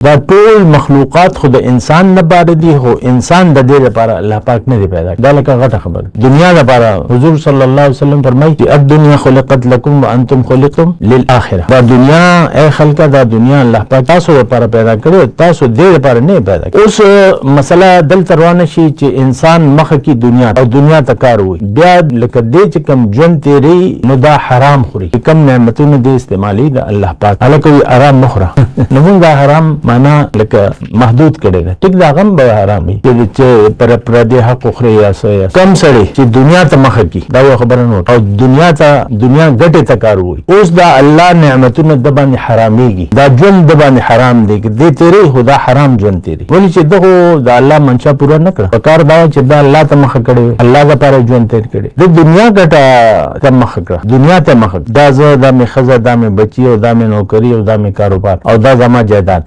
دا ټول مخلوقات خو د انسان نه بار دي، خو انسان د دې لپاره الله پاک نه دی پیدا کړی. دا لکه غټه خبره دنیا لپاره. حضور صلی الله علیه وسلم فرمایي چې الدنیا خلقت لكم وانتم خلقتم للآخره. دا دنیا اے خلقه، دا دنیا الله پاک تاسو لپاره پیدا کړی، تاسو دې لپاره نه پیدا کړی. اوس مسله دلته روانه شي چې انسان مخه کی دنیا او دنیا ته کار وي، بیا لکه دې چې کم ژوند تیری نو دا حرام خوري، کم نعمتونه دې استعمالي د الله پاک هلکه وي آرام مخوره. نو موږ دا حرام معنا لکه محدود کړی ده. ټیک دا غم به حرام وي چې پر پردي حق خوري یا څه. کم سړی چې دنیا ته مخه کی دا یو خبره نه، او دنیا ګټه ته کار وي. اوس دا الله نعمتونه د باندې حراميږي، دا ژوند د باندې حرام دی، دې تیری خدا حرام ژوند تیری. ولې چې دغه د الله منشا پورا نه کړ. پکار دا چې دا الله ته مخه کړي، الله لپاره ژوند تیر کړي، د دنیا ګټه ته مخه کړه، دنیا ته مخه. دا زه، دا مې ښځه، دا مې بچي، او دا مې نوکري، او دا مې کاروبار، او دا زما جایداد.